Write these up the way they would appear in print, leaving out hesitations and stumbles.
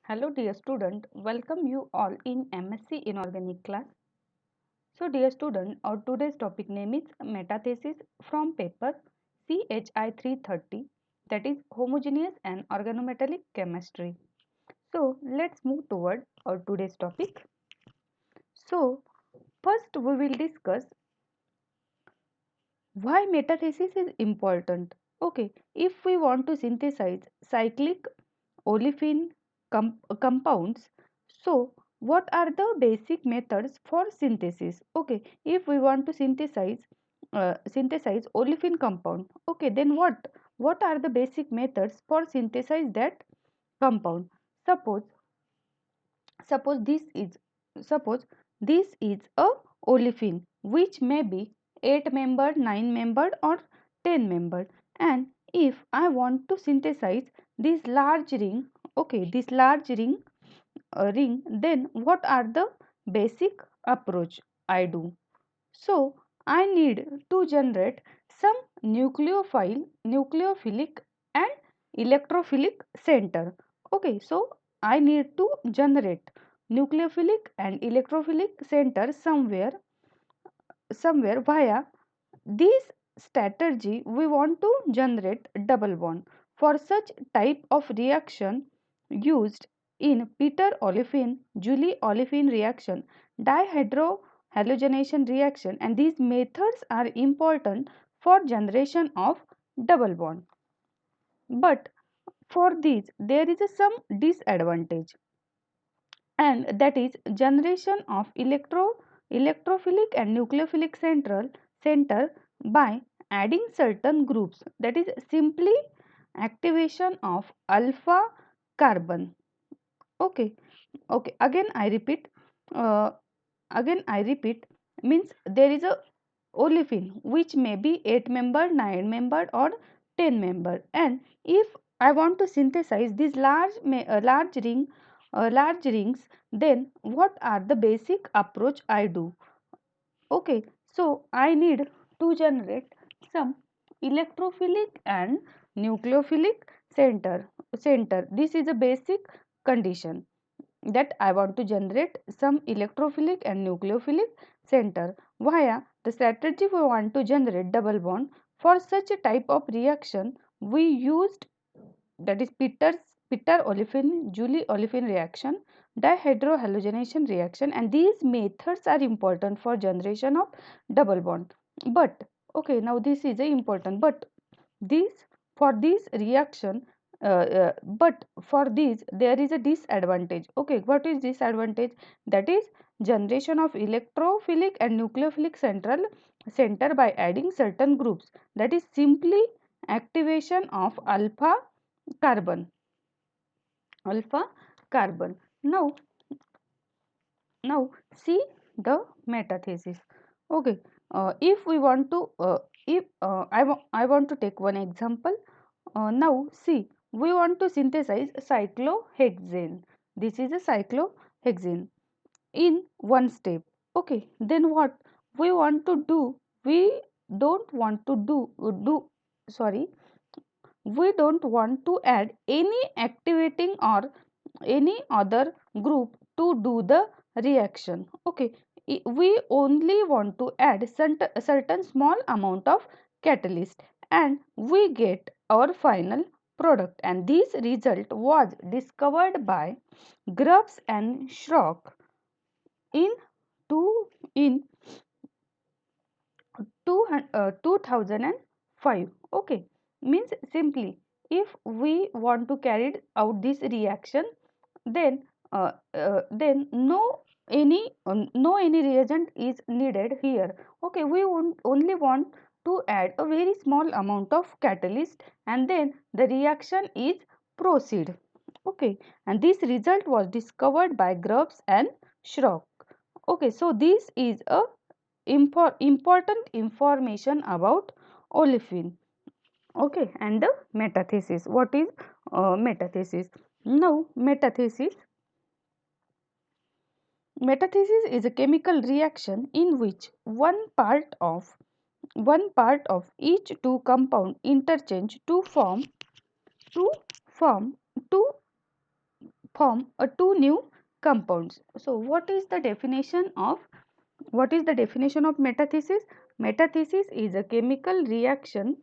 Hello dear student, welcome you all in MSc Inorganic class. So dear student, our today's topic name is metathesis from paper CHI 330, that is homogeneous and organometallic chemistry. So let's move toward our today's topic. So first we will discuss why metathesis is important. Okay, if we want to synthesize cyclic olefin compounds, so what are the basic methods for synthesis? Okay, if we want to synthesize olefin compound, okay, then what are the basic methods for synthesize that compound? Suppose suppose this is suppose this is a olefin which may be 8 membered, 9 membered or 10 membered, and if I want to synthesize this large ring, okay, this large ring, then what are the basic approach I do? So I need to generate some nucleophilic and electrophilic center. Okay, so I need to generate nucleophilic and electrophilic center somewhere via this strategy. We want to generate double bond. For such type of reaction used in Peter olefin Julie olefin reaction, dihydrohalogenation reaction, and these methods are important for generation of double bond. But for these there is some disadvantage, and that is generation of electrophilic and nucleophilic center by adding certain groups, that is simply activation of alpha carbon. Okay, okay, uh, again I repeat, means there is a olefin which may be 8 membered, 9 membered or 10 membered, and if I want to synthesize these large rings, then what are the basic approach I do? Okay, so I need to generate some electrophilic and nucleophilic center. This is a basic condition, that I want to generate some electrophilic and nucleophilic center. Via the strategy we want to generate double bond. For such a type of reaction we used, that is Peter olefin Julie olefin reaction, dihydrohalogenation reaction, and these methods are important for generation of double bond. But okay, now this is a important, but this for this reaction, but for this there is a disadvantage. Okay, what is disadvantage? That is generation of electrophilic and nucleophilic center by adding certain groups, that is simply activation of carbon alpha carbon. Now now see the metathesis. Okay, if we want to if I want to take one example. Now see, we want to synthesize cyclohexane. This is a cyclohexane in one step. Okay, then what we want to do? We don't want to do sorry, we don't want to add any activating or any other group to do the reaction. Okay, we only want to add certain small amount of catalyst, and we get our final product, and this result was discovered by Grubbs and Schrock in two in 2005. Okay, means simply if we want to carry out this reaction, then no any reagent is needed here. Okay, we only want to add a very small amount of catalyst, and then the reaction is proceed. Okay, and this result was discovered by Grubbs and Schrock. Okay, so this is a important information about olefin. Okay, and the metathesis. What is metathesis? Now metathesis is a chemical reaction in which one part of each two compound interchange to form two form two new compounds. So what is the definition of metathesis? Metathesis is a chemical reaction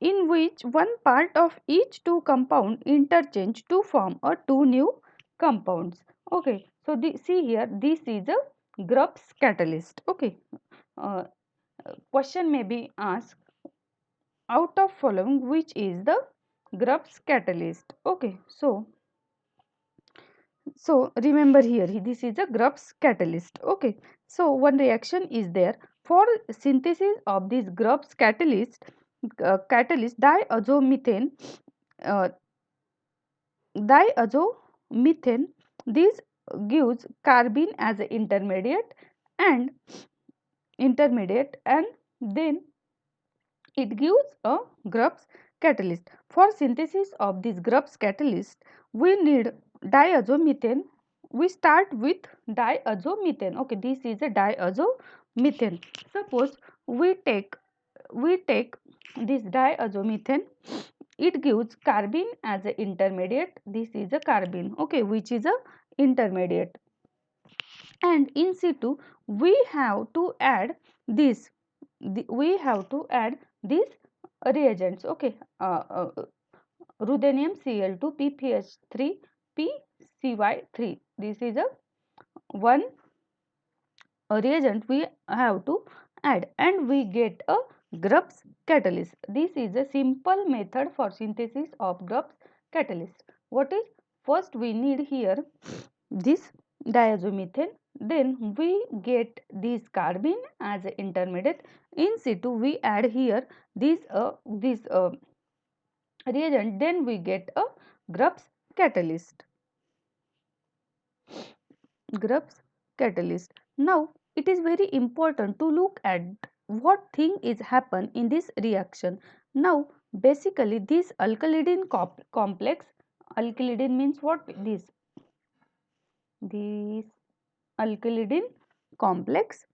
in which one part of each two compound interchange to form a two new compounds. Okay, so see here, this is a Grubbs catalyst. Okay, uh, question may be asked, out of following which is the Grubbs catalyst? Okay, so remember here, this is a Grubbs catalyst. Okay, so one reaction is there for synthesis of this Grubbs catalyst diazomethane, uh, diazomethane. This gives carbene as an intermediate, and then it gives a Grubbs catalyst. For synthesis of this Grubbs catalyst, we need diazomethane. We start with diazomethane. Okay, this is a diazomethane. Suppose we take this diazomethane. It gives carbene as an intermediate. This is a carbene. Okay, which is a intermediate. And in situ, we have to add this. We have to add these reagents. Okay, ruthenium Cl2 PPH3 PCY3. This is a one reagent we have to add, and we get a Grubbs catalyst. This is a simple method for synthesis of Grubbs catalyst. What is first we need here this diazomethane, then we get this carbene as an intermediate. In situ we add here this reagent, then we get a Grubbs catalyst. Grubbs catalyst. Now it is very important to look at what thing is happen in this reaction. Now basically this alkylidene complex, alkylidene means what? This alkylidene complex,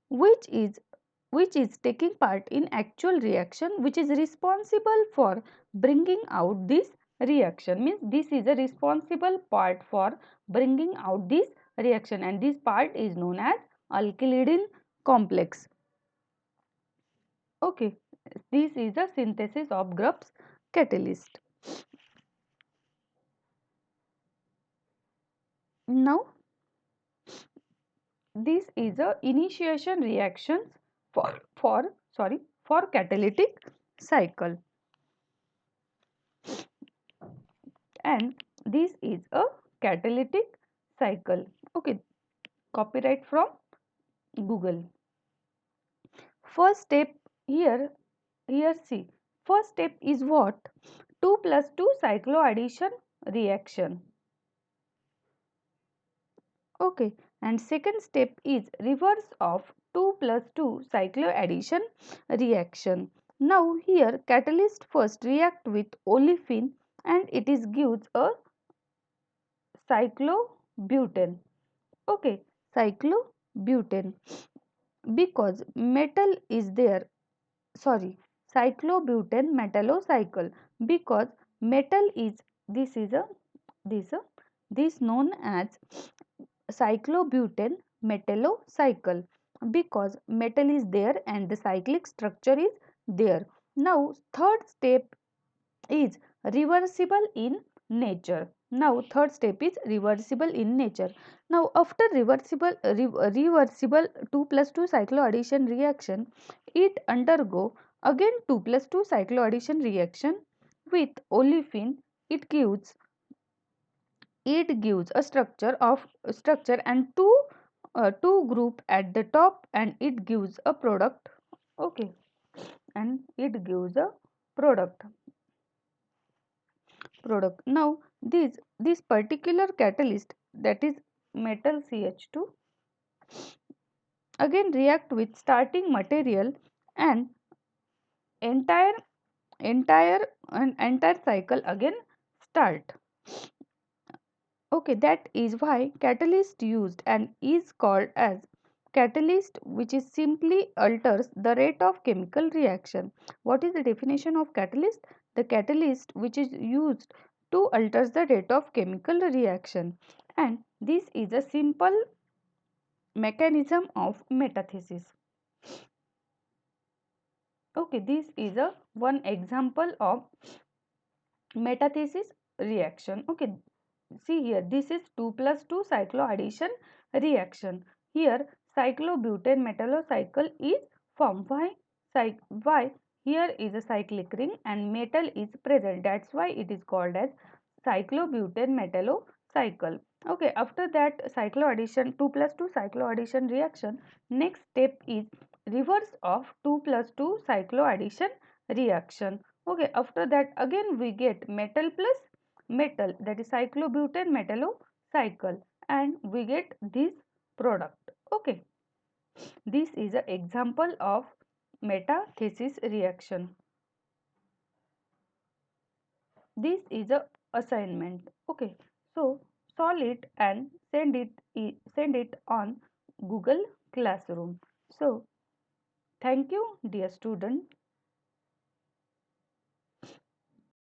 which is taking part in actual reaction, which is responsible for bringing out this reaction, means this is a responsible part for bringing out this reaction, and this part is known as alkylidene complex. Okay, this is a synthesis of Grubbs catalyst. Now this is a initiation reactions for catalytic cycle, and this is a catalytic cycle. Okay, copyright from Google. First step here see, first step is what? 2 plus 2 cycloaddition reaction. Okay, and second step is reverse of 2 plus 2 cycloaddition reaction. Now here catalyst first react with olefin, and it is gives a cyclobutane. Okay, cyclobutane, because metal is there, sorry, cyclobutane metallocycle, because metal is, this is a this known as cyclobutane metallocycle, because metal is there and the cyclic structure is there. Now third step is reversible in nature. Now third step is reversible in nature. Now after reversible 2 plus 2 cycloaddition reaction, it undergo again 2 plus 2 cycloaddition reaction with olefin. It gives a structure and two group at the top, and it gives a product. Okay, and it gives a product. Now this particular catalyst, that is metal CH2, again react with starting material, and entire entire cycle again start. Okay, that is why catalyst used and is called as catalyst, which is simply alters the rate of chemical reaction. What is the definition of catalyst? The catalyst which is used 2 alters the rate of chemical reaction, and this is a simple mechanism of metathesis. Okay, this is a one example of metathesis reaction. Okay, see here, this is 2 plus 2 cycloaddition reaction. Here cyclobutane metallocycle is formed. Why? Here is a cyclic ring and metal is present. That's why it is called as cyclobutane metallocycle. Okay, after that cycloaddition 2 plus 2 cycloaddition reaction, next step is reverse of 2 plus 2 cycloaddition reaction. Okay, after that again we get metal plus metal, that is cyclobutane metallocycle, and we get this product. Okay, this is an example of metathesis reaction. This is a assignment. Okay, so solve it and send it on Google Classroom. So thank you dear student.